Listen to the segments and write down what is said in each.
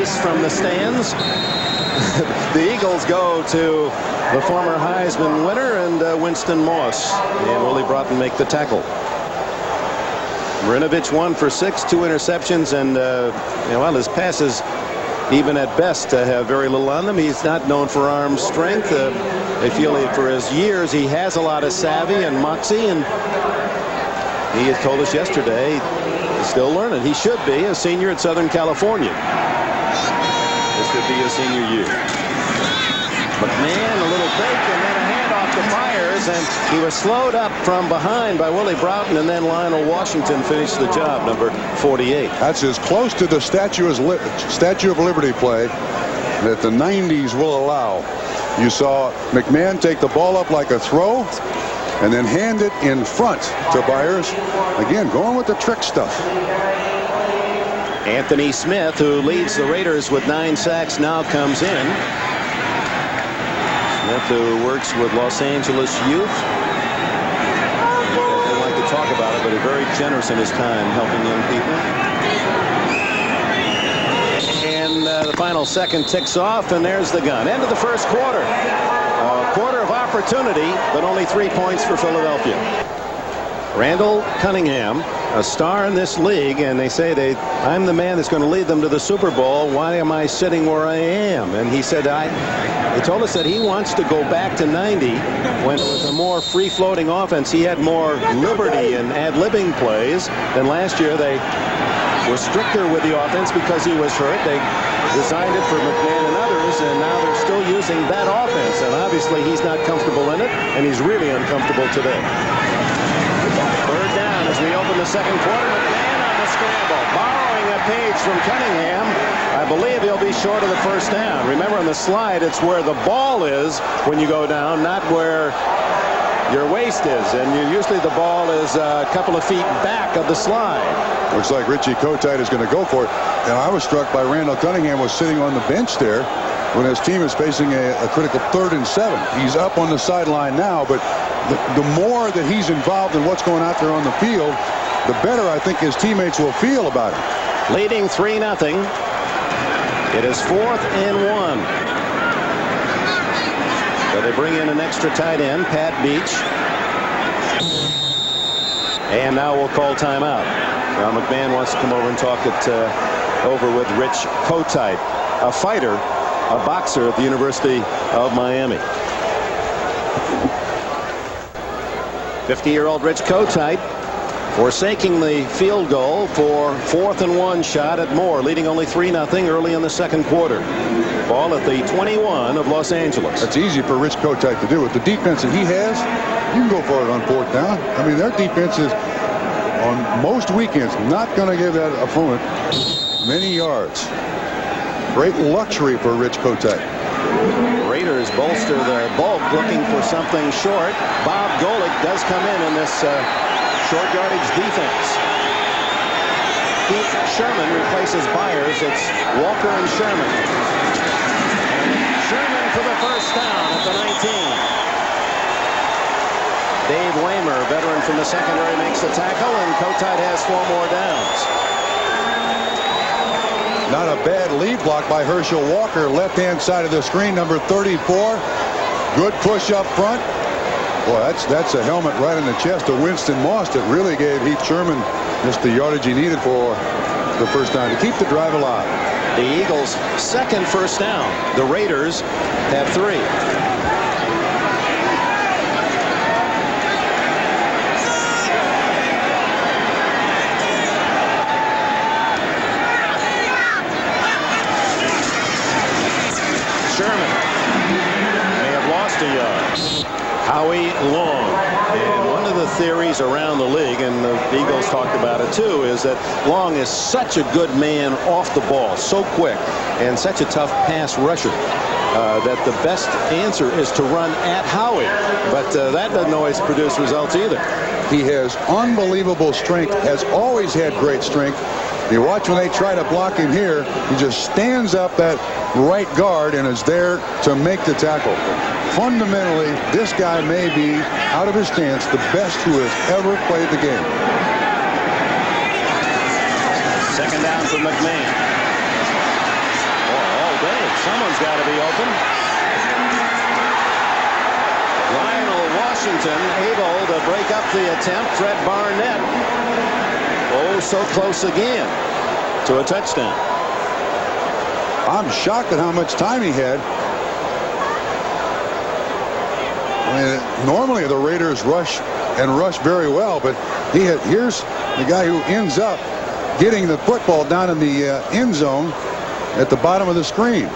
voice from the stands. The Eagles go to the former Heisman winner and Winston Moss, and Willie Broughton make the tackle. Marinovich 1 for 6, 2 interceptions, and well, his passes, even at best, have very little on them. He's not known for arm strength. They feel for his years he has a lot of savvy and moxie, and he had told us yesterday he's still learning. He should be a senior at Southern California. This could be his senior year. McMahon, a little fake, and then a handoff to Myers, and he was slowed up from behind by Willie Broughton, and then Lionel Washington finished the job, number 48. That's as close to the Statue of Liberty play that the 90s will allow. You saw McMahon take the ball up like a throw and then hand it in front to Myers. Again, going with the trick stuff. Anthony Smith, who leads the Raiders with 9 sacks, now comes in. Smith, who works with Los Angeles youth. He doesn't like to talk about it, but he's very generous in his time helping young people. And the final second ticks off, and there's the gun. End of the first quarter. A quarter of opportunity, but only 3 points for Philadelphia. Randall Cunningham, a star in this league, and they say I'm the man that's going to lead them to the Super Bowl. Why am I sitting where I am? And he said, he told us that he wants to go back to 90 when it was a more free-floating offense. He had more liberty in ad-libbing plays than last year. They were stricter with the offense because he was hurt. They designed it for McMahon and others, and now they're still using that offense. And obviously he's not comfortable in it, and he's really uncomfortable today. Third down as we open the second quarter. McMahon on the scramble, borrowing a page from Cunningham. I believe he'll be short of the first down. Remember, on the slide, it's where the ball is when you go down, not where your waist is. And usually the ball is a couple of feet back of the slide. Looks like Richie Kotite is going to go for it. And I was struck by Randall Cunningham was sitting on the bench there when his team is facing a critical 3rd and 7. He's up on the sideline now, but the more that he's involved in what's going out there on the field, the better I think his teammates will feel about it. Leading 3-0. It is 4th and 1. So they bring in an extra tight end, Pat Beach. And now we'll call timeout. Now McMahon wants to come over and talk it over with Rich Kotite, a fighter, a boxer at the University of Miami. 50-year-old Rich Kotite forsaking the field goal for 4th and 1 shot at Moore, leading only 3-0 early in the second quarter. Ball at the 21 of Los Angeles. That's easy for Rich Kotite to do. With the defense that he has, you can go for it on 4th down. I mean, their defense is, on most weekends, not going to give that opponent many yards. Great luxury for Rich Kotite. Raiders bolster their bulk, looking for something short. Bob Golick does come in this short yardage defense. Keith Sherman replaces Byers. It's Walker and Sherman. And Sherman for the first down at the 19. Dave Waymer, veteran from the secondary, makes the tackle, and Kotite has 4 more downs. Not a bad lead block by Herschel Walker, left-hand side of the screen, number 34. Good push up front. Boy, that's a helmet right in the chest of Winston Moss that really gave Heath Sherman just the yardage he needed for the first down to keep the drive alive. The Eagles' second first down. The Raiders have 3. Howie Long. And one of the theories around the league, and the Eagles talked about it too, is that Long is such a good man off the ball, so quick, and such a tough pass rusher, that the best answer is to run at Howie. But that doesn't always produce results either. He has unbelievable strength, has always had great strength. You watch when they try to block him here, he just stands up that right guard and is there to make the tackle. Fundamentally, this guy may be, out of his stance, the best who has ever played the game. Second down for McMahon. Someone's got to be open. Lionel Washington able to break up the attempt. Fred Barnett, oh, so close again to a touchdown. I'm shocked at how much time he had. I mean, normally the Raiders rush very well, but here's the guy who ends up getting the football down in the end zone at the bottom of the screen.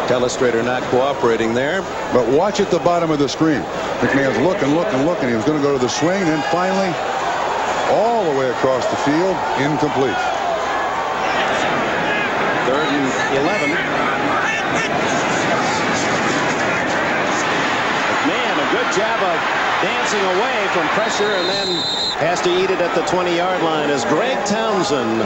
Telestrator not cooperating there. But watch at the bottom of the screen. McMahon's looking. He was going to go to the swing, and then finally all the way across the field, incomplete. 3rd and 11. McMahon, a good job of dancing away from pressure, and then has to eat it at the 20-yard line as Greg Townsend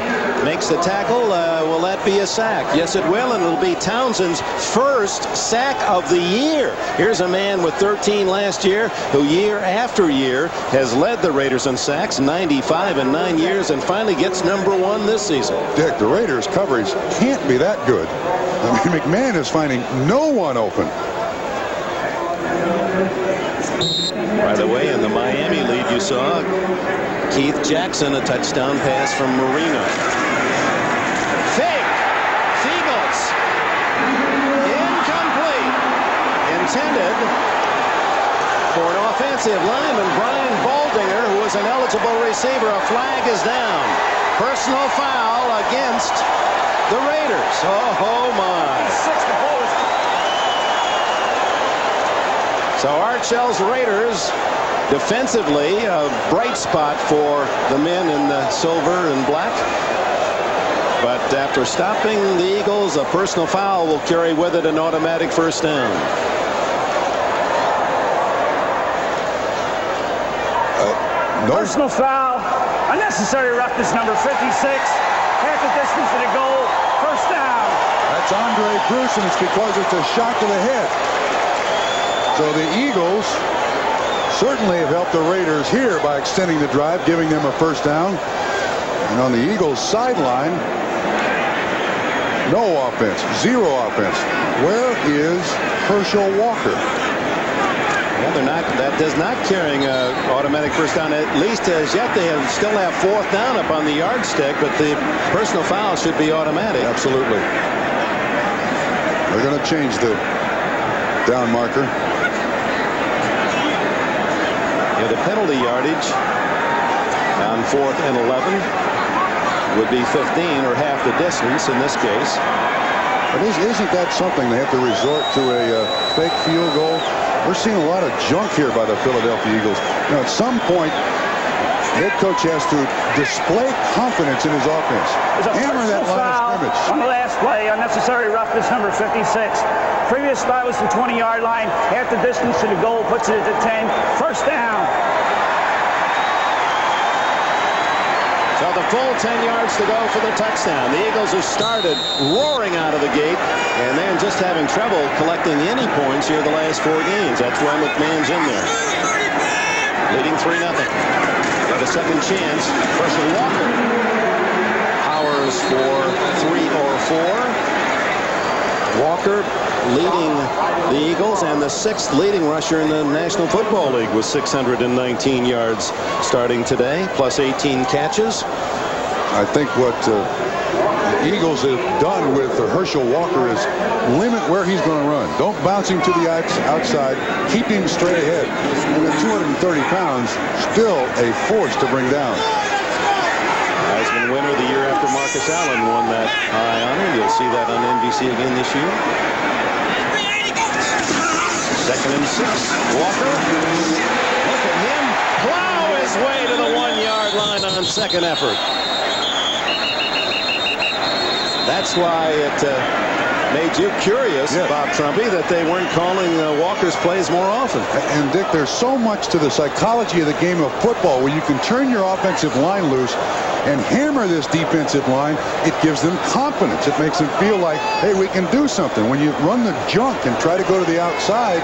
makes the tackle. Will that be a sack? Yes, it will, and it'll be Townsend's first sack of the year. Here's a man with 13 last year who year after year has led the Raiders in sacks, 95 in 9 years, and finally gets #1 this season. Dick, the Raiders' coverage can't be that good. I mean, McMahon is finding no one open. By the way, in the Miami lead, you saw Keith Jackson, a touchdown pass from Marino. Fake. Fiegels. Incomplete. Intended for an offensive lineman, Brian Baldinger, who was an eligible receiver. A flag is down. Personal foul against the Raiders. Oh my. So Herschel's Raiders defensively a bright spot for the men in the silver and black. But after stopping the Eagles, a personal foul will carry with it an automatic first down. Personal foul, unnecessary roughness, number 56. Half the distance to the goal, first down. That's Andre Bruce, and it's because it's a shot to the head. So the Eagles certainly have helped the Raiders here by extending the drive, giving them a first down. And on the Eagles sideline, no offense, zero offense. Where is Herschel Walker? Well, that does not carrying an automatic first down, at least as yet. They still have 4th down up on the yardstick, but the personal foul should be automatic. Absolutely. They're going to change the down marker. Yeah, the penalty yardage on 4th and 11 would be 15, or half the distance in this case. But isn't that something? They have to resort to a fake field goal. We're seeing a lot of junk here by the Philadelphia Eagles. At some point, head coach has to display confidence in his offense. Hammer that line of scrimmage. On the last play, unnecessary roughness, number 56. Previous spot was the 20-yard line. Half the distance to the goal puts it at the 10. First down. So the full 10 yards to go for the touchdown. The Eagles have started roaring out of the gate, and then just having trouble collecting any points here the last 4 games. That's why McMahon's in there. Leading 3-0. Got a second chance. Herschel Walker powers for 3 or 4. Walker leading the Eagles, and the 6th leading rusher in the National Football League with 619 yards starting today, plus 18 catches. I think what the Eagles have done with Herschel Walker is limit where he's going to run. Don't bounce him to the outside. Keep him straight ahead. And at 230 pounds, still a force to bring down. Heisman winner the year after Marcus Allen won that high honor. You'll see that on NBC again this year. 2nd and 6. Walker. Look at him plow his way to the 1-yard line on second effort. That's why it made you curious, yeah, Bob Trumpy, that they weren't calling Walker's plays more often. And Dick, there's so much to the psychology of the game of football where you can turn your offensive line loose and hammer this defensive line. It gives them confidence. It makes them feel like, hey, we can do something. When you run the junk and try to go to the outside,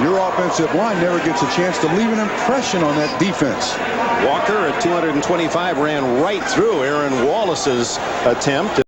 your offensive line never gets a chance to leave an impression on that defense. Walker at 225 ran right through Aaron Wallace's attempt.